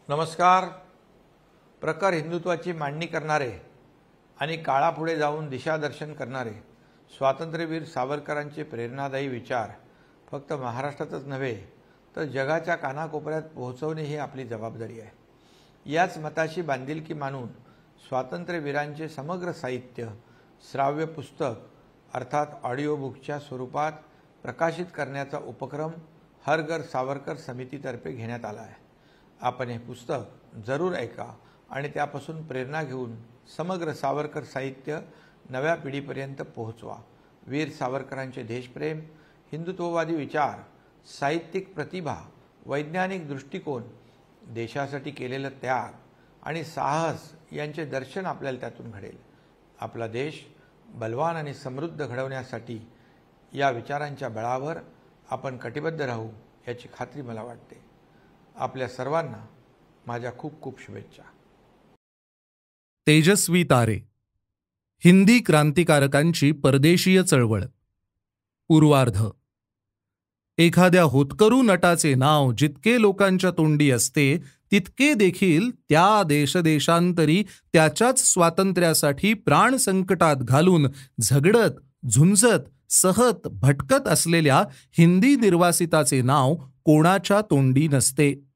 नमस्कार. प्रखर हिंदुत्वाची मांडणी करणारे आणि काळापुढे जाऊन दिशादर्शन करणारे स्वातंत्र्यवीर सावरकरांचे प्रेरणादायी विचार फक्त महाराष्ट्रातच नव्हे तर जगाच्या कानाकोपऱ्यात पोहोचवणे ही आपली जबाबदारी आहे. याच मताशी बांधिलकी मानून स्वातंत्र्यवीरांचे समग्र साहित्य श्राव्य पुस्तक अर्थात ऑडिओ बुकच्या स्वरूपात प्रकाशित करण्याचा उपक्रम हर घर सावरकर समितीतर्फे घेण्यात आला आहे. आपण हे पुस्तक जरूर ऐका आणि त्यापासून प्रेरणा घेऊन समग्र सावरकर साहित्य नव्या पिढीपर्यंत पोहोचवा. वीर सावरकरांचे देशप्रेम, हिंदुत्ववादी विचार, साहित्यिक प्रतिभा, वैज्ञानिक दृष्टिकोन, देशासाठी केलेलं त्याग आणि साहस यांचे दर्शन आपल्याला त्यातून घडेल. आपला देश बलवान आणि समृद्ध घडवण्यासाठी या विचारांच्या बळावर आपण कटिबद्ध राहू याची खात्री मला वाटते. आपल्या सर्वांना माझ्या खूप खूप शुभेच्छा. तेजस्वी तारे, हिंदी क्रांतिकारकांची परदेशीय चळवळ. पूर्वार्ध. एखाद्या होतकरू नटाचे नाव जितके लोकांच्या तोंडी असते तितके देखील त्या देशदेशांतरी त्याच्याच स्वातंत्र्यासाठी प्राण संकटात घालून झगडत झुंजत सहत भटकत असलेल्या हिंदी निर्वासिताचे नाव कोणाच्या तोंडी नसते.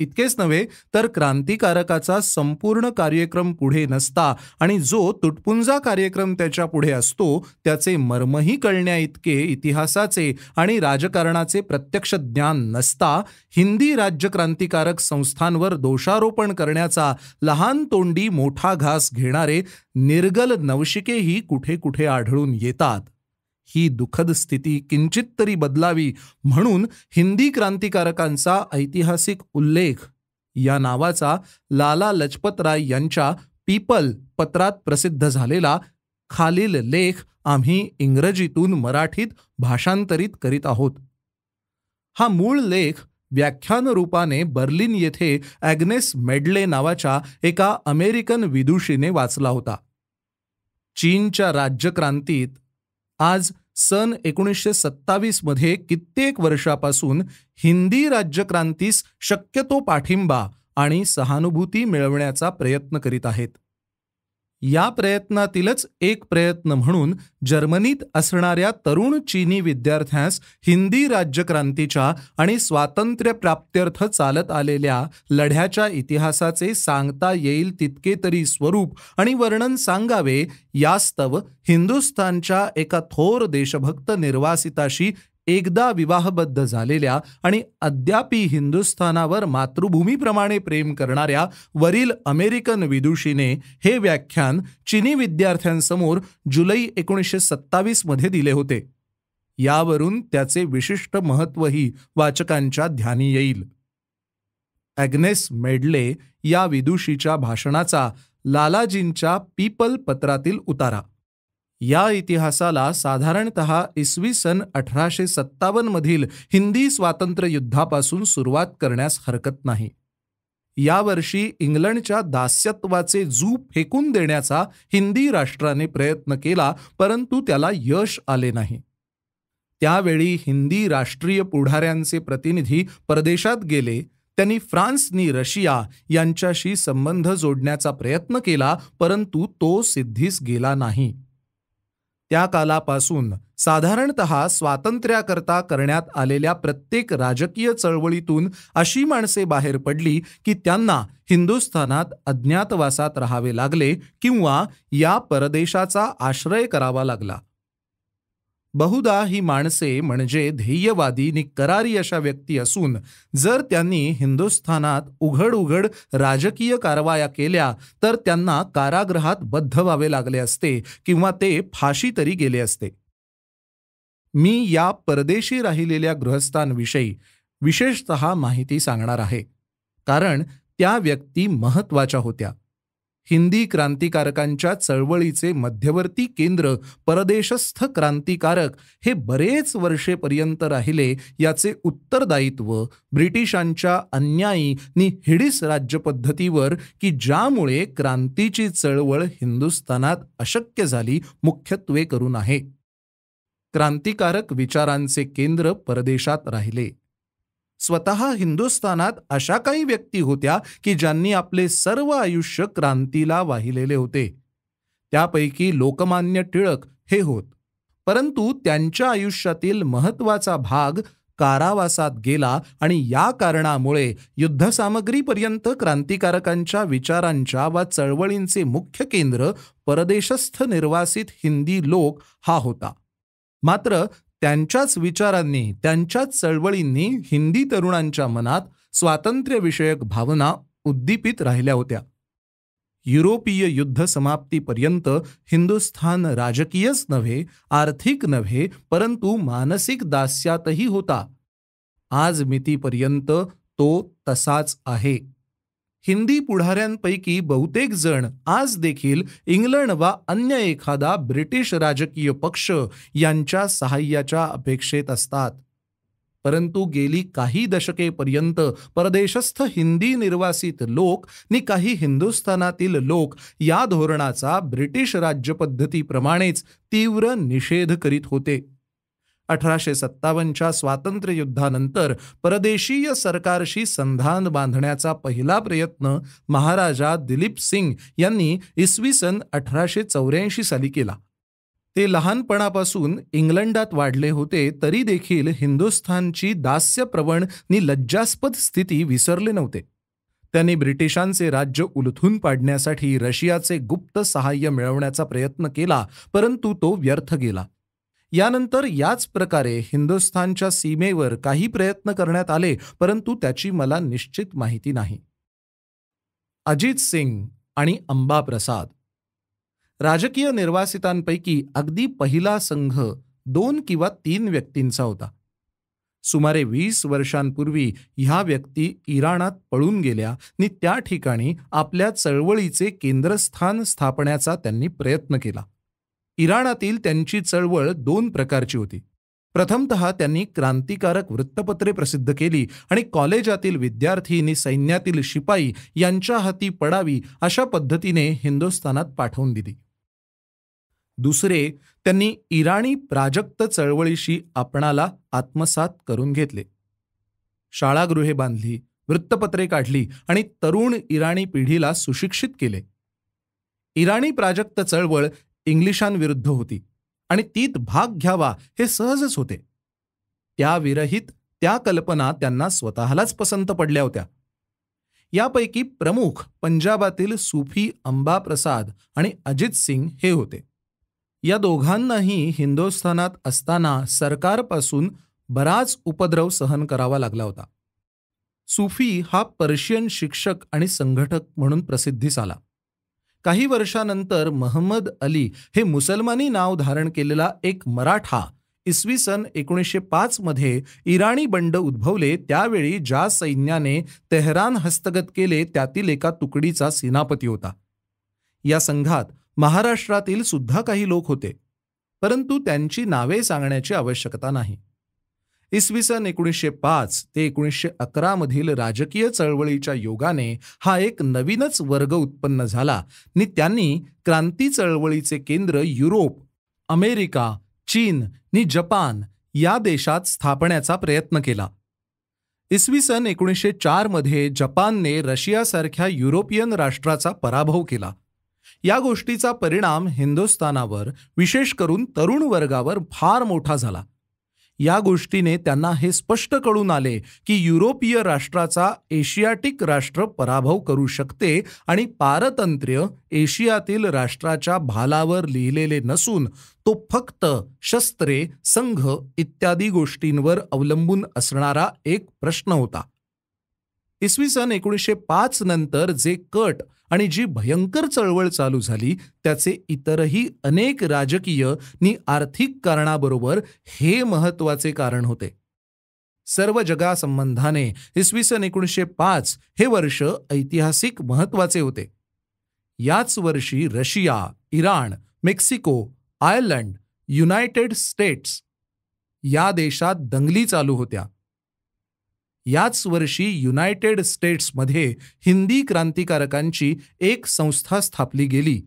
इतकेच नव्हे तर क्रांतिकारकाचा संपूर्ण कार्यक्रम पुढे नसता आणि जो तुटपुंजा कार्यक्रम त्याच्या पुढे असतो त्याचे मर्मही कळण्या इतके इतिहासाचे आणि राजकारणाचे प्रत्यक्ष ज्ञान नसता हिंदी राज्यक्रांतिकारक संस्थांवर दोषारोपण करण्याचा लहान तोंडी मोठा घास घेणारे निर्गल नवशिकेही कुठे कुठे आढळून येतात. ही दुःखद स्थिती किंचित तरी बदलावी म्हणून हिंदी क्रांतिकारकांचा ऐतिहासिक उल्लेख या नावाचा लाला लजपत राय यांच्या पीपल पत्रात प्रसिद्ध झालेला खालील लेख आम्ही इंग्रजीतून मराठीत भाषांतरित करीत आहोत. हा मूळ लेख व्याख्यान रूपाने बर्लिन येथे ॲग्नेस मेडले नावाच्या एका अमेरिकन विदुषीने वाचला होता. चीनच्या राज्यक्रांतीत आज सन 1927 मध्ये कित्येक वर्षापासून हिंदी राज्यक्रांतीस शक्यतो पाठिंबा आणि सहानुभूती मिळवण्याचा प्रयत्न करीत आहेत. या प्रयत्नातीलच एक प्रयत्न म्हणून जर्मनीत असणाऱ्या तरुण चीनी विद्यार्थ्यांस हिंदी राज्यक्रांतीच्या आणि स्वातंत्र्यप्राप्त्यर्थ चालत आलेल्या लढ्याच्या इतिहासाचे सांगता येईल तितके तरी स्वरूप आणि वर्णन सांगावे यास्तव हिंदुस्थानच्या एका थोर देशभक्त निर्वासिताशी एकदा विवाहबद्ध झालेल्या आणि अद्यापी हिंदुस्थानावर मातृभूमीप्रमाणे प्रेम करणाऱ्या वरील अमेरिकन विदुषीने हे व्याख्यान चिनी विद्यार्थ्यांसमोर जुलै 1927 मध्ये दिले होते. यावरून त्याचे विशिष्ट महत्त्वही वाचकांच्या ध्यानी येईल. ॲग्नेस मेडले या विदुषीच्या भाषणाचा लालाजींच्या पीपल पत्रातील उतारा. या इतिहासाला साधारणतः इसवी सन 1857 मधील हिंदी स्वातंत्र्य युद्धापासून सुरुवात करण्यास हरकत नाही. यावर्षी इंग्लंडच्या दास्यत्वाचे जू फेकून देण्याचा हिंदी राष्ट्राने प्रयत्न केला परंतु त्याला यश आले नाही. त्यावेळी हिंदी राष्ट्रीय पुढाऱ्यांचे प्रतिनिधी परदेशात गेले. त्यांनी फ्रान्सनी रशिया यांच्याशी संबंध जोडण्याचा प्रयत्न केला परंतु तो सिद्धीस गेला नाही. त्या कालापासून साधारणतः स्वातंत्र्याकरता करण्यात आलेल्या प्रत्येक राजकीय चळवळीतून अशी माणसे बाहेर पडली की त्यांना हिंदुस्थानात अज्ञातवासात राहावे लागले किंवा या परदेशाचा आश्रय करावा लागला. बहुधा ही माणसे म्हणजे ध्येयवादी आणि करारी अशा व्यक्ती असून जर त्यांनी हिंदुस्थानात उघड राजकीय कारवाया केल्या तर त्यांना कारागृहात बद्ध व्हावे लागले असते किंवा ते फाशी तरी गेले असते. मी या परदेशी राहिलेल्या गृहस्थांविषयी विशेषतः माहिती सांगणार आहे कारण त्या व्यक्ती महत्त्वाच्या होत्या. हिंदी क्रांतिकारकांच्या चळवळीचे मध्यवर्ती केंद्र परदेशस्थ क्रांतिकारक हे बरेच वर्षेपर्यंत राहिले याचे उत्तरदायित्व ब्रिटिशांच्या अन्यायी नि हिडीस राज्यपद्धतीवर की ज्यामुळे क्रांतीची चळवळ हिंदुस्थानात अशक्य झाली मुख्यत्वे करून आहे. क्रांतिकारक विचारांचे केंद्र परदेशात राहिले. स्वतः हिंदुस्थानात अशा काही व्यक्ती होत्या की ज्यांनी आपले सर्व आयुष्य क्रांतीला वाहिलेले होते. त्यापैकी लोकमान्य टिळक हे होत. परंतु त्यांच्या आयुष्यातील महत्त्वाचा भाग कारावासात गेला आणि या कारणामुळे युद्धसामग्रीपर्यंत क्रांतिकारकांच्या विचारांच्या व चळवळींचे मुख्य केंद्र परदेशस्थ निर्वासित हिंदी लोक हा होता. मात्र त्यांच्याच विचारांनी, त्यांच्याच चळवळींनी हिंदी तरुणांच्या मनात स्वातंत्र्यविषयक भावना उद्दीपित राहिल्या होत्या. युरोपीय युद्ध समाप्तीपर्यंत हिंदुस्थान राजकीयच नव्हे, आर्थिक नव्हे, परंतु मानसिक दास्यातही होता. आज मितीपर्यंत तो तसाच आहे. हिंदी पुढाऱ्यांपैकी बहुतेक जण आज देखील इंग्लंड वा अन्य एखादा ब्रिटिश राजकीय पक्ष यांच्या सहाय्याच्या अपेक्षेत असतात. परंतु गेली काही दशकेपर्यंत परदेशस्थ हिंदी निर्वासित लोक नि काही हिंदुस्थानातील लोक या धोरणाचा ब्रिटिश राज्यपद्धतीप्रमाणेच तीव्र निषेध करीत होते. 1857च्या स्वातंत्र्ययुद्धानंतर परदेशीय सरकारशी संधान बांधण्याचा पहिला प्रयत्न महाराजा दिलीप सिंग यांनी इसवी सन 1884 साली केला. ते लहानपणापासून इंग्लंडात वाढले होते तरी देखील हिंदुस्थानची दास्यप्रवण नि लज्जास्पद स्थिती विसरले नव्हते. त्यांनी ब्रिटिशांचे राज्य उलथून पाडण्यासाठी रशियाचे गुप्त सहाय्य मिळवण्याचा प्रयत्न केला, परंतु तो व्यर्थ गेला. यानंतर याच प्रकारे हिंदुस्थानच्या सीमेवर काही प्रयत्न करण्यात आले, परंतु त्याची मला निश्चित माहिती नाही. अजित सिंग आणि अंबा प्रसाद राजकीय निर्वासितांपैकी अगदी पहिला संघ 2 किंवा 3 व्यक्तींचा होता. सुमारे 20 वर्षांपूर्वी ह्या व्यक्ती इराणात पळून गेल्या आणि त्या ठिकाणी आपल्या चळवळीचे केंद्रस्थान स्थापण्याचा त्यांनी प्रयत्न केला. इराणातील त्यांची चळवळ 2 प्रकारची होती. प्रथमतः त्यांनी क्रांतिकारक वृत्तपत्रे प्रसिद्ध केली आणि कॉलेजातील विद्यार्थी आणि सैन्यातील शिपाई यांच्या हाती पडावी अशा पद्धतीने हिंदुस्थानात पाठवून दिली. दुसरे, त्यांनी इराणी प्राजक्त चळवळीशी आपणाला आत्मसात करून घेतले. शाळागृहे बांधली, वृत्तपत्रे काढली आणि तरुण इराणी पिढीला सुशिक्षित केले. इराणी प्राजक्त चळवळ इंग्लिशांविरुद्ध होती आणि तीत भाग घ्यावा हे सहजच होते. त्याविरहित त्या कल्पना त्यांना स्वतःलाच पसंत पडल्या होत्या. यापैकी प्रमुख पंजाबातील सुफी अंबा प्रसाद आणि अजित सिंग हे होते. या दोघांनाही हिंदुस्थानात असताना सरकारपासून बराच उपद्रव सहन करावा लागला होता. सुफी हा पर्शियन शिक्षक आणि संघटक म्हणून प्रसिद्धीस आला. काही वर्षानंतर महम्मद अली हे मुसलमानी नाव धारण केलेला एक मराठा इसवी सन 1905 मध्ये इराणी बंड उद्भवले त्यावेळी ज्या सैन्याने तेहरान हस्तगत केले त्यातील एका तुकडीचा सेनापती होता. या संघात महाराष्ट्रातील सुद्धा काही लोक होते, परंतु त्यांची नावे सांगण्याची आवश्यकता नाही. इसवी सन 1905 ते 1911 मधील राजकीय चळवळीच्या योगाने हा एक नवीनच वर्ग उत्पन्न झाला आणि त्यांनी क्रांती चळवळीचे केंद्र युरोप, अमेरिका, चीन आणि जपान या देशात स्थापण्याचा प्रयत्न केला. इसवी सन 1904 मध्ये जपानने रशियासारख्या युरोपियन राष्ट्राचा पराभव केला. या गोष्टीचा परिणाम हिंदुस्थानावर, विशेष करून तरुण वर्गावर फार मोठा झाला. या गोष्टीने त्यांना हे स्पष्ट कळून आले की युरोपीय राष्ट्राचा एशियाटिक राष्ट्र पराभव करू शकते आणि पारतंत्र्य एशियातील राष्ट्राच्या भालावर लिहिलेले नसून तो फक्त शस्त्रे, संघ इत्यादी गोष्टींवर अवलंबून असणारा एक प्रश्न होता. इसवी सन 1905 नंतर जे कट आणि जी भयंकर चळवळ चालू झाली त्याचे इतरही अनेक राजकीय नि आर्थिक कारणाबरोबर हे महत्त्वाचे कारण होते. सर्व जगासंबंधाने इसवी सन 1905 हे वर्ष ऐतिहासिक महत्त्वाचे होते. याच वर्षी Russia, Iran, Mexico, Ireland, United states या देशात दंगली चालू होत्या. याच वर्षी युनायटेड स्टेट्समध्ये हिंदी क्रांतिकारकांची एक संस्था स्थापली गेली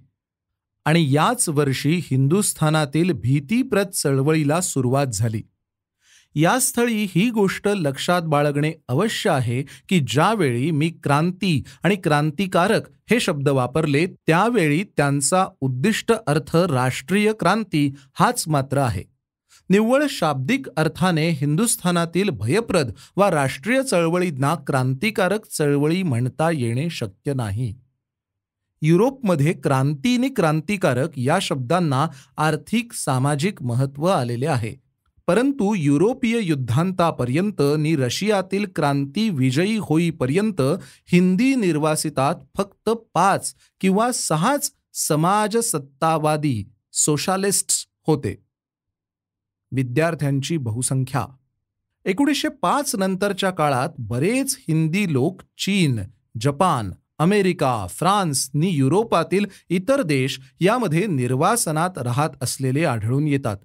आणि याच वर्षी हिंदुस्थानातील भीतीप्रद चळवळीला सुरुवात झाली. या स्थळी ही गोष्ट लक्षात बाळगणे अवश्य आहे की ज्यावेळी मी क्रांती आणि क्रांतिकारक हे शब्द वापरले त्यावेळी त्यांचा उद्दिष्ट अर्थ राष्ट्रीय क्रांती हाच मात्र आहे. निव्वळ शाब्दिक अर्थाने हिंदुस्थानातील भयप्रद वा राष्ट्रीय चळवळींना क्रांतिकारक चळवळी म्हणता येणे शक्य नाही. युरोपमध्ये क्रांती आणि क्रांतिकारक या शब्दांना आर्थिक सामाजिक महत्त्व आलेले आहे. परंतु युरोपीय युद्धांतापर्यंत आणि रशियातील क्रांती विजयी होईपर्यंत हिंदी निर्वासितात फक्त 5 किंवा 6च समाजसत्तावादी सोशालिस्ट्स होते. विद्यार्थ्यांची बहुसंख्या 1905 नंतरच्या काळात बरेच हिंदी लोक चीन, जपान, अमेरिका, फ्रान्स आणि युरोपातील इतर देश यामध्ये निर्वासनात राहत असलेले आढळून येतात.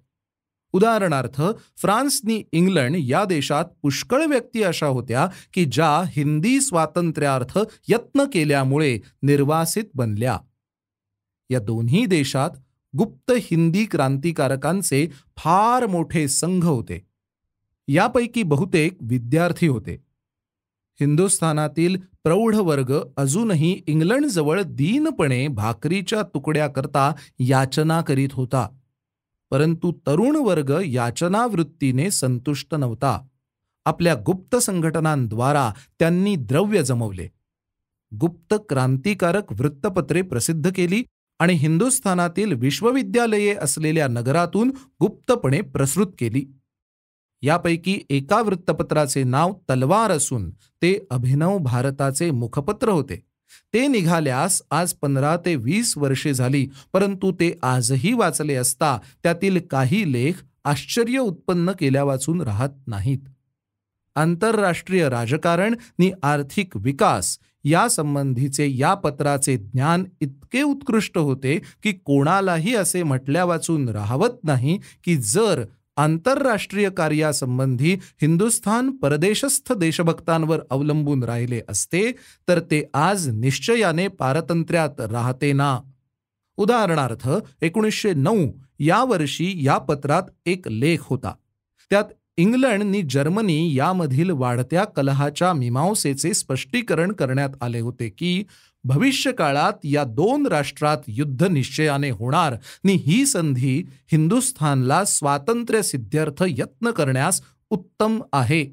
उदाहरणार्थ फ्रान्स आणि इंग्लंड या देशात पुष्कळ व्यक्ती अशा होत्या की ज्या हिंदी स्वातंत्र्यार्थ यत्न केल्यामुळे निर्वासित बनल्या. या दोन्ही देशात गुप्त हिंदी क्रांतिकारकांचे फार मोठे संघ होते. यापैकी बहुतेक विद्यार्थी होते. हिंदुस्थानातील प्रौढ वर्ग अजूनही इंग्लंडजवळ दीनपणे भाकरीच्या तुकड्याकरता याचना करीत होता. परंतु तरुण वर्ग याचनावृत्तीने संतुष्ट नव्हता. आपल्या गुप्त संघटनांद्वारा त्यांनी द्रव्य जमवले. गुप्त क्रांतिकारक वृत्तपत्रे प्रसिद्ध केली आणि हिंदुस्थानातील विश्वविद्यालये असलेल्या नगरातून गुप्तपणे प्रसृत केली. यापैकी एका वृत्तपत्राचे नाव तलवार असून ते अभिनव भारताचे मुखपत्र होते. ते निघाल्यास आज 15 ते 20 वर्षे झाली, परंतु ते आजही वाचले असता त्यातील काही लेख आश्चर्य उत्पन्न केल्या वाचून राहत नाहीत. आंतरराष्ट्रीय राजकारण आणि आर्थिक विकास या संबंधीचे या पत्राचे ज्ञान इतके उत्कृष्ट होते की कोणालाही असे म्हटल्या वाचून राहवत नाही की जर आंतरराष्ट्रीय कार्यासंबंधी हिंदुस्थान परदेशस्थ देशभक्तांवर अवलंबून राहिले असते तर ते आज निश्चयाने पारतंत्र्यात राहते ना. उदाहरणार्थ 1909 या वर्षी या पत्रात एक लेख होता. त्यात इंग्लंड आणि जर्मनी यामधील वाढत्या कलहाच्या मीमांसेचे स्पष्टीकरण करण्यात आले होते की भविष्यकाळात या 2 राष्ट्रात युद्ध निश्चयाने होणार आणि ही संधी हिंदुस्थानला स्वातंत्र्य सिद्ध्यर्थ यत्न करण्यास उत्तम आहे.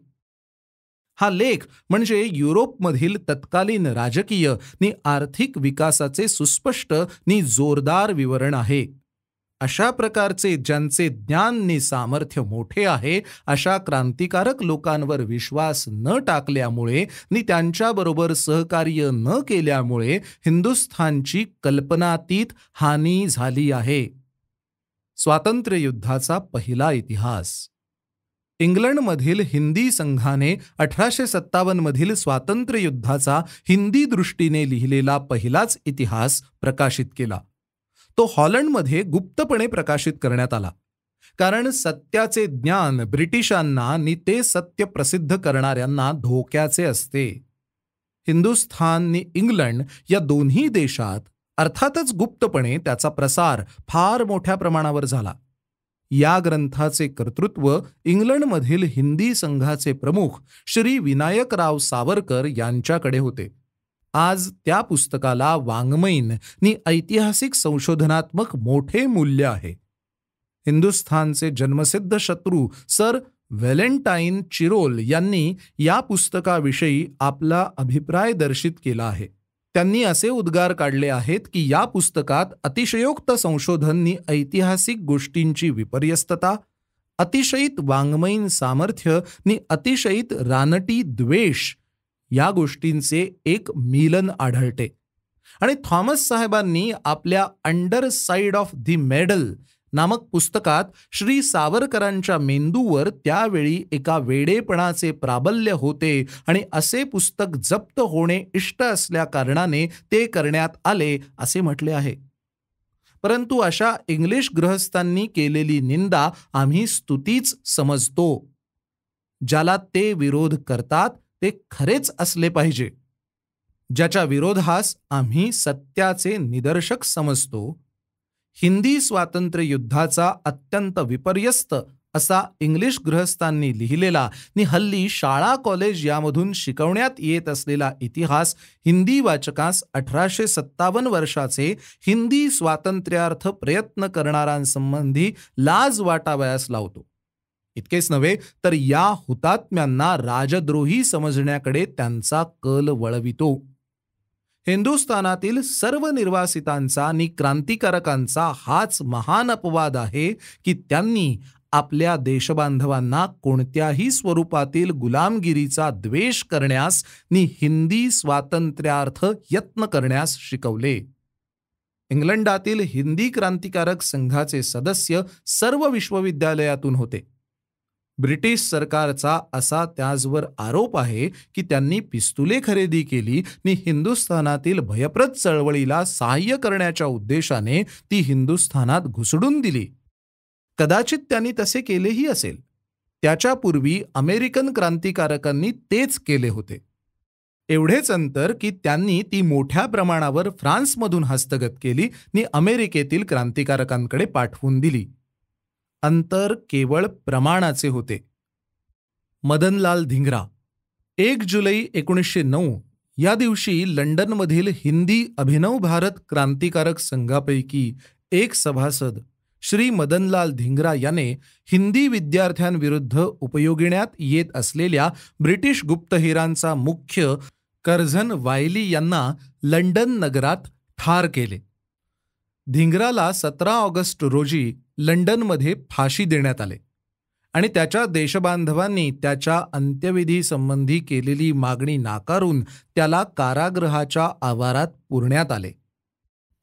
हा लेख म्हणजे युरोपमधील तत्कालीन राजकीय आणि आर्थिक विकासाचे सुस्पष्ट आणि जोरदार विवरण आहे. अशा प्रकारचे ज्यांचे ज्ञान आणि सामर्थ्य मोठे आहे अशा क्रांतिकारक लोकांवर विश्वास न टाकल्यामुळे आणि त्यांच्याबरोबर सहकार्य न केल्यामुळे हिंदुस्थानची कल्पनातीत हानी झाली आहे. स्वातंत्र्य युद्धाचा पहिला इतिहास. इंग्लंडमधील हिंदी संघाने 1857 मधील स्वातंत्र्य युद्धाचा हिंदी दृष्टीने लिहिलेला पहिलाच इतिहास प्रकाशित केला. तो हॉलंडमध्ये गुप्तपणे प्रकाशित करण्यात आला. कारण सत्याचे ज्ञान ब्रिटिशांना आणि ते सत्य प्रसिद्ध करणाऱ्यांना धोक्याचे असते. हिंदुस्थान आणि इंग्लंड या दोन्ही देशात अर्थातच गुप्तपणे त्याचा प्रसार फार मोठ्या प्रमाणावर झाला. या ग्रंथाचे कर्तृत्व इंग्लंडमधील हिंदी संघाचे प्रमुख श्री विनायकराव सावरकर यांच्याकडे होते. आज त्या पुस्तकाला वाङ्मयीन आणि ऐतिहासिक संशोधनात्मक मोठे मूल्य आहे. हिंदुस्थानचे जन्मसिद्ध शत्रू सर व्हॅलेंटाईन चिरोल यांनी या पुस्तकाविषयी आपला अभिप्राय दर्शित केला आहे. त्यांनी असे उद्गार काढले आहेत की या पुस्तकात अतिशयोक्त संशोधन आणि ऐतिहासिक गोष्टींची विपर्यस्तता, अतिशयित वाङ्मयीन सामर्थ्य आणि अतिशयित रानटी द्वेष या गोष्टींचे एक मिलन आढळते. आणि थॉमस साहेबांनी आपल्या under side of the medal नामक पुस्तकात श्री सावरकरांच्या मेंदूवर त्यावेळी एका वेडेपणाचे प्राबल्य होते आणि असे पुस्तक जप्त होणे इष्ट असल्या कारणाने ते करण्यात आले असे म्हटले आहे. परंतु अशा इंग्लिश गृहस्थांनी केलेली निंदा आम्ही स्तुतीच समजतो. ज्याला ते विरोध करतात ते खरेच असले पाहिजे. ज्याच्या विरोधास आम्ही सत्याचे निदर्शक समजतो. हिंदी स्वातंत्र्य युद्धाचा अत्यंत विपर्यस्त असा इंग्लिश गृहस्थांनी लिहिलेला आणि हल्ली शाळा कॉलेज यामधून शिकवण्यात येत असलेला इतिहास हिंदी वाचकास 1857 वर्षाचे हिंदी स्वातंत्र्यार्थ प्रयत्न करणाऱ्यांसंबंधी लाज वाटावयास लावतो. इतकेच नव्हे तर या हुतात्म्यांना राजद्रोही समजण्याकडे त्यांचा कल वळवितो. हिंदुस्थानातील सर्व निर्वासितांचा आणि क्रांतिकारकांचा हाच महान अपवाद आहे की त्यांनी आपल्या देशबांधवांना कोणत्याही स्वरूपातील गुलामगिरीचा द्वेष करण्यास आणि हिंदी स्वातंत्र्यार्थ यत्न करण्यास शिकवले. इंग्लंडातील हिंदी क्रांतिकारक संघाचे सदस्य सर्व विश्वविद्यालयातून होते. ब्रिटिश सरकारचा असा त्याचवर आरोप आहे की त्यांनी पिस्तुले खरेदी केली आणि हिंदुस्थानातील भयप्रद चळवळीला सहाय्य करण्याच्या उद्देशाने ती हिंदुस्थानात घुसडून दिली. कदाचित त्यांनी तसे केलेही असेल. त्याच्यापूर्वी अमेरिकन क्रांतिकारकांनी तेच केले होते. एवढेच अंतर की त्यांनी ती मोठ्या प्रमाणावर फ्रान्समधून हस्तगत केली आणि अमेरिकेतील क्रांतिकारकांकडे पाठवून दिली. अंतर केवळ प्रमाणाचे होते. मदनलाल धिंगरा 1 जुलै 1909 या दिवशी लंडनमधील हिंदी अभिनव भारत क्रांतिकारक संघापैकी एक सभासद श्री मदनलाल धिंगरा याने हिंदी विद्यार्थ्यांविरुद्ध उपयोगिण्यात येत असलेल्या ब्रिटिश गुप्तहेरांचा मुख्य कर्झन वायली यांना लंडन नगरात ठार केले. धिंगराला 17 ऑगस्ट रोजी लंडनमध्ये फाशी देण्यात आले आणि त्याच्या देशबांधवांनी त्याच्या अंत्यविधी संबंधी केलेली मागणी नाकारून त्याला कारागृहाच्या आवारात पुरण्यात आले.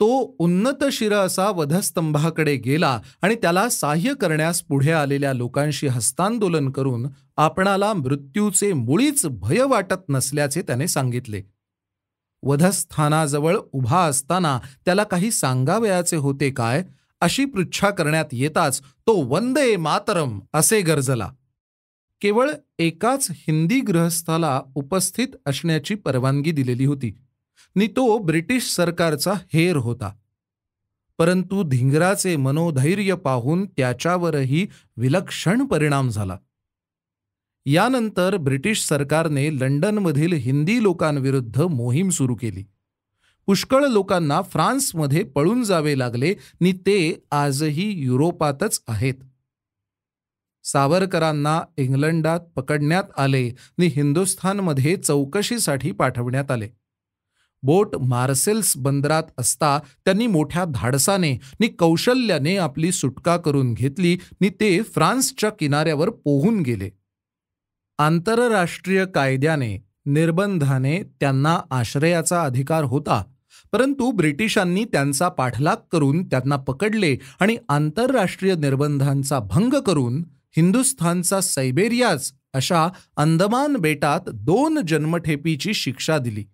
तो उन्नत शिर असा वधस्तंभाकडे गेला आणि त्याला सहाय्य करण्यास पुढे आलेल्या लोकांशी हस्तांदोलन करून आपणाला मृत्यूचे मुळीच भय वाटत नसल्याचे त्याने सांगितले. वधस्थानाजवळ उभा असताना त्याला काही सांगावयाचे होते काय अशी पृच्छा करण्यात येताच तो वंदे मातरम असे गर्जला. केवळ एकाच हिंदी गृहस्थाला उपस्थित असण्याची परवानगी दिलेली होती आणि तो ब्रिटिश सरकारचा हेर होता. परंतु धिंगराचे मनोधैर्य पाहून त्याच्यावरही विलक्षण परिणाम झाला. यानंतर ब्रिटिश सरकारने लंडनमधील हिंदी लोकांविरुद्ध मोहीम सुरू केली. पुष्कळ लोकांना फ्रान्समध्ये पळून जावे लागले आणि ते आजही युरोपातच आहेत. सावरकरांना इंग्लंडात पकडण्यात आले आणि हिंदुस्थानमध्ये चौकशीसाठी पाठवण्यात आले. बोट मार्सेल्स बंदरात असता त्यांनी मोठ्या धाडसाने आणि कौशल्याने आपली सुटका करून घेतली आणि ते फ्रान्सच्या किनाऱ्यावर पोहून गेले. आंतरराष्ट्रीय कायद्याने निर्बंधाने त्यांना आश्रयाचा अधिकार होता, परंतु ब्रिटिशांनी त्यांचा पाठलाग करून त्यांना पकडले आणि आंतरराष्ट्रीय निर्बंधांचा भंग करून हिंदुस्थानचा सायबेरियाच अशा अंदमान बेटात 2 जन्मठेपीची शिक्षा दिली.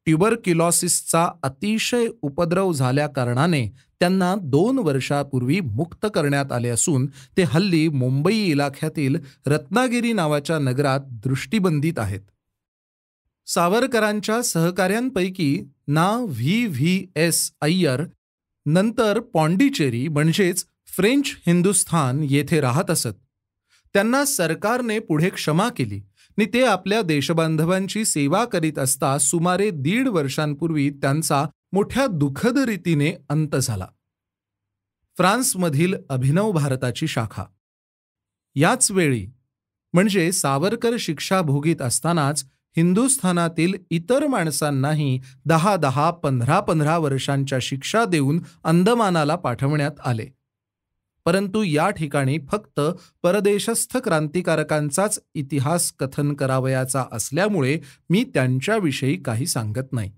ट्युबरक्युलोसिसचा अतिशय उपद्रव झाल्या कारणाने त्यांना 2 वर्षापूर्वी मुक्त करण्यात आले असून ते हल्ली मुंबई इलाख्यातील रत्नागिरी नावाच्या नगरात दृष्टिबंधित आहेत. सावरकरांच्या सहकाऱ्यांपैकी व्ही.व्ही.एस. अय्यर नंतर पॉंडिचेरी म्हणजेच फ्रेंच हिंदुस्थान येथे राहत असत. त्यांना सरकारने पुढे क्षमा केली आणि ते आपल्या देशबांधवांची सेवा करीत असता सुमारे 1.5 वर्षांपूर्वी त्यांचा मोठ्या दुःखद रीतीने अंत झाला. फ्रान्समधील अभिनव भारताची शाखा. याच वेळी म्हणजे सावरकर शिक्षा भोगीत असतानाच हिंदुस्थानातील इतर माणसांनाही 10-10, 15-15 वर्षांच्या शिक्षा देऊन अंदमानाला पाठवण्यात आले. परंतु या ठिकाणी फक्त परदेशस्थ क्रांतिकारकांचाच इतिहास कथन करावयाचा असल्यामुळे मी त्यांच्याविषयी काही सांगत नाही.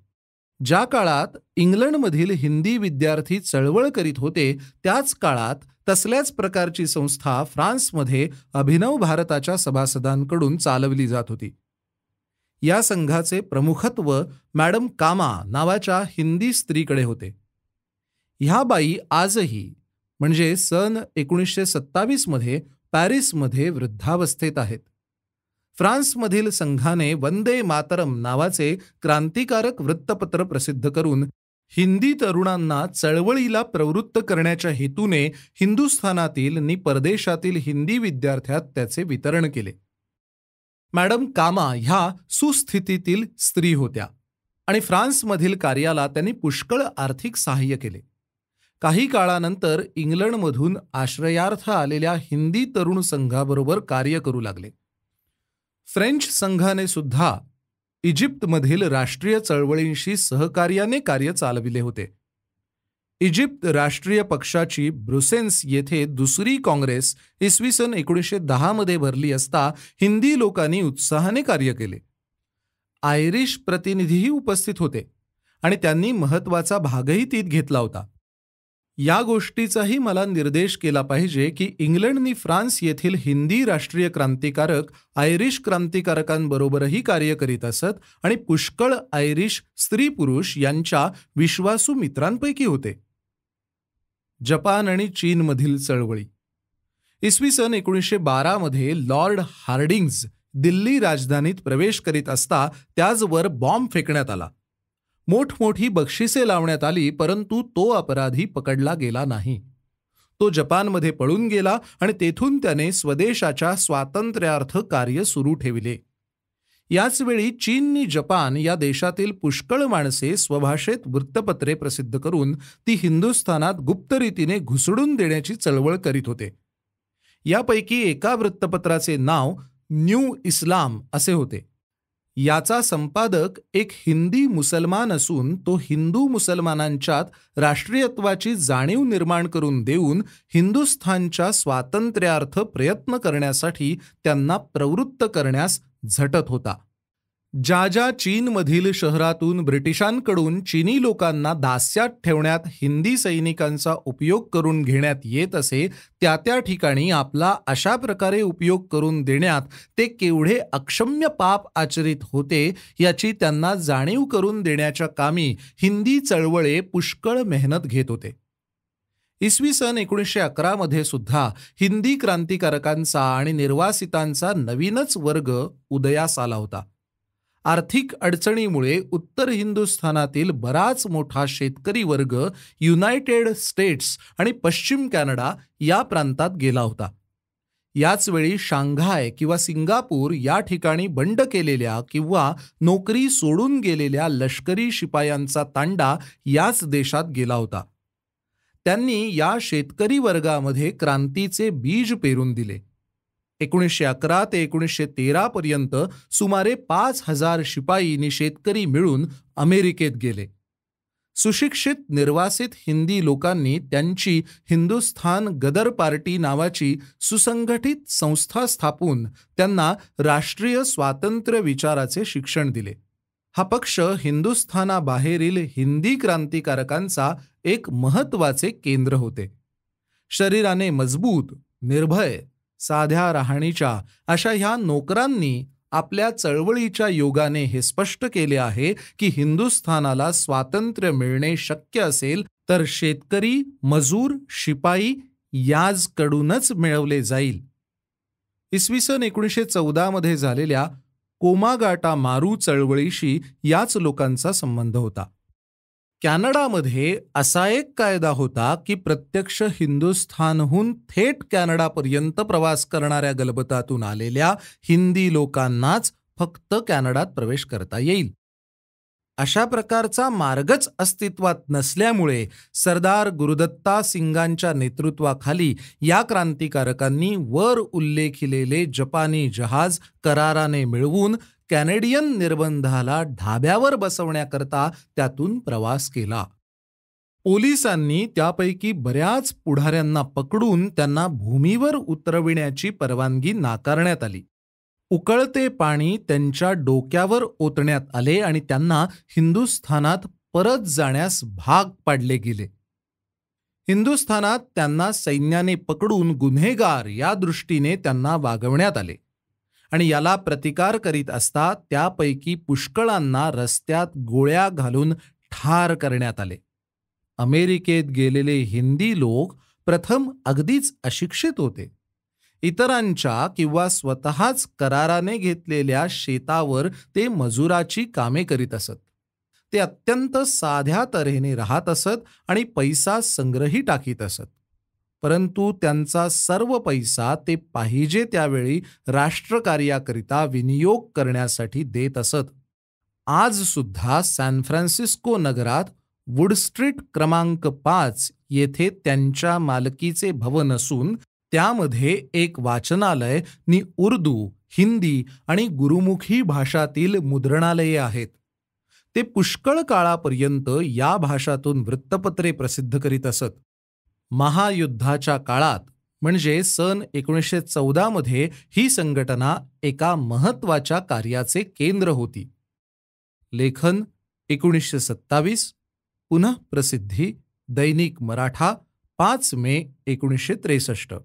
ज्या काळात इंग्लंडमधील हिंदी विद्यार्थी चळवळ करीत होते त्याच काळात तसल्याच प्रकारची संस्था फ्रान्समध्ये अभिनव भारताच्या सभासदांकडून चालवली जात होती. या संघाचे प्रमुखत्व मॅडम कामा नावाच्या हिंदी स्त्रीकडे होते. ह्या बाई आजही म्हणजे सन 1927 मध्ये पॅरिसमध्ये वृद्धावस्थेत आहेत. फ्रान्समधील संघाने वंदे मातरम नावाचे क्रांतिकारक वृत्तपत्र प्रसिद्ध करून हिंदी तरुणांना चळवळीला प्रवृत्त करण्याच्या हेतूने हिंदुस्थानातील आणि परदेशातील हिंदी विद्यार्थ्यात त्याचे वितरण केले. मॅडम कामा ह्या सुस्थितीतील स्त्री होत्या आणि फ्रान्समधील कार्याला त्यांनी पुष्कळ आर्थिक सहाय्य केले. काही काळानंतर इंग्लंडमधून आश्रयार्थ आलेल्या हिंदी तरुण संघाबरोबर कार्य करू लागले. फ्रेंच संघाने सुद्धा इजिप्तमधील राष्ट्रीय चळवळींशी सहकार्याने कार्य चालविले होते. इजिप्त राष्ट्रीय पक्षाची ब्रुसेल्स येथे दुसरी काँग्रेस इसवी सन 1910 मध्ये भरली असता हिंदी लोकांनी उत्साहाने कार्य केले. आयरिश प्रतिनिधीही उपस्थित होते आणि त्यांनी महत्त्वाचा भागही तीत घेतला होता. या गोष्टीचाही मला निर्देश केला पाहिजे की इंग्लंडनी फ्रान्स येथील हिंदी राष्ट्रीय क्रांतिकारक आयरिश क्रांतिकारकांबरोबरही कार्य करीत असत आणि पुष्कळ आयरिश स्त्री पुरुष यांच्या विश्वासू मित्रांपैकी होते. जपान आणि चीनमधील चळवळी. इसवी सन 1912 मध्ये लॉर्ड हार्डिंग्ज दिल्ली राजधानीत प्रवेश करीत असता त्याचवर बॉम्ब फेकण्यात आला. मोठमोठी बक्षिसे लावण्यात आली, परंतु तो अपराधी पकडला गेला नाही. तो जपानमध्ये पळून गेला आणि तेथून त्याने स्वदेशाच्या स्वातंत्र्यार्थ कार्य सुरू ठेवले. याचवेळी चीननी जपान या देशातील पुष्कळ माणसे स्वभाषेत वृत्तपत्रे प्रसिद्ध करून ती हिंदुस्थानात गुप्तरीतीने घुसडून देण्याची चळवळ करीत होते. यापैकी एका वृत्तपत्राचे नाव न्यू इस्लाम असे होते. याचा संपादक एक हिंदी मुसलमान असून तो हिंदू मुसलमानांच्यात राष्ट्रीयत्वाची जाणीव निर्माण करून देऊन हिंदुस्थानच्या स्वातंत्र्यार्थ प्रयत्न करण्यासाठी त्यांना प्रवृत्त करण्यास झटत होता. ज्या चीनमधील शहरातून ब्रिटिशांकडून चीनी लोकांना दास्यात ठेवण्यात हिंदी सैनिकांचा उपयोग करून घेण्यात येत असे, त्या ठिकाणी आपला अशा प्रकारे उपयोग करून देण्यात ते केवढे अक्षम्य पाप आचरित होते याची त्यांना जाणीव करून देण्याच्या कामी हिंदी चळवळे पुष्कळ मेहनत घेत होते. इसवी सन 1911 मध्ये सुद्धा हिंदी क्रांतिकारकांचा आणि निर्वासितांचा नवीनच वर्ग उदयास आला होता. आर्थिक अडचणीमुळे उत्तर हिंदुस्थानातील बराच मोठा शेतकरी वर्ग युनायटेड स्टेट्स आणि पश्चिम कॅनडा या प्रांतात गेला होता. याचवेळी शांघाय किंवा सिंगापूर या ठिकाणी बंड केलेल्या किंवा नोकरी सोडून गेलेल्या लष्करी शिपायांचा तांडा याच देशात गेला होता. त्यांनी या शेतकरी वर्गामध्ये क्रांतीचे बीज पेरून दिले. 1911 ते 1913 पर्यंत सुमारे 5,000 शिपाई आणि शेतकरी मिळून अमेरिकेत गेले. सुशिक्षित निर्वासित हिंदी लोकांनी त्यांची हिंदुस्थान गदर पार्टी नावाची सुसंघटित संस्था स्थापून त्यांना राष्ट्रीय स्वातंत्र्य विचाराचे शिक्षण दिले. हा पक्ष हिंदुस्थानाबाहेरील हिंदी क्रांतिकारकांचा एक महत्त्वाचे केंद्र होते. शरीराने मजबूत, निर्भय, साध्या राहणीच्या अशा ह्या नोकरांनी आपल्या चळवळीच्या योगाने हे स्पष्ट केले आहे की हिंदुस्थानाला स्वातंत्र्य मिळणे शक्य असेल तर शेतकरी, मजूर, शिपाई याजकडूनच मिळवले जाईल. इसवी सन 1914 मध्ये झालेल्या कोमागाटा मारू चळवळीशी याच लोकांचा संबंध होता. कॅनडामध्ये असा एक कायदा होता की प्रत्यक्ष हिंदुस्थानहून थेट कॅनडापर्यंत प्रवास करणाऱ्या गलबतातून आलेल्या हिंदी लोकांनाच फक्त कॅनडात प्रवेश करता येईल. अशा प्रकारचा मार्गच अस्तित्वात नसल्यामुळे सरदार गुरुदत्ता सिंगांच्या नेतृत्वाखाली या क्रांतिकारकांनी वर उल्लेखिलेले जपानी जहाज कराराने मिळवून कॅनेडियन निर्बंधाला ढाब्यावर बसवण्याकरता त्यातून प्रवास केला. पोलिसांनी त्यापैकी बऱ्याच पुढाऱ्यांना पकडून त्यांना भूमीवर उतरविण्याची परवानगी नाकारण्यात आली. उकळते पाणी त्यांच्या डोक्यावर ओतण्यात आले आणि त्यांना हिंदुस्थानात परत जाण्यास भाग पाडले गेले. हिंदुस्थानात त्यांना सैन्याने पकडून गुन्हेगार या दृष्टीने त्यांना वागवण्यात आले आणि याला प्रतिकार करीत असता त्यापैकी पुष्कळांना रस्त्यात गोळ्या घालून ठार करण्यात आले. अमेरिकेत गेलेले हिंदी लोक प्रथम अगदीच अशिक्षित होते. इतरांच्या किंवा स्वतःच कराराने घेतलेल्या शेतावर ते मजुराची कामे करीत असत. ते अत्यंत साध्या तऱ्हेने राहत असत आणि पैसा संग्रही टाकीत असत. परंतु त्यांचा सर्व पैसा ते पाहिजे त्यावेळी राष्ट्रकार्याकरिता विनियोग करण्यासाठी देत असत. आज सुद्धा सॅन फ्रान्सिस्को नगरात वुड स्ट्रीट क्रमांक 5 येथे त्यांच्या मालकीचे भवन असून त्यामध्ये एक वाचनालय नि उर्दू, हिंदी आणि गुरुमुखी भाषातील मुद्रणालये आहेत. ते पुष्कळ काळापर्यंत या भाषातून वृत्तपत्रे प्रसिद्ध करीत असत. महायुद्धाच्या काळात म्हणजे सन 1914 मध्ये ही संघटना एका महत्वाच्या कार्याचे केंद्र होती. लेखन 1927, पुनः प्रसिद्धी दैनिक मराठा 5 मे 1963.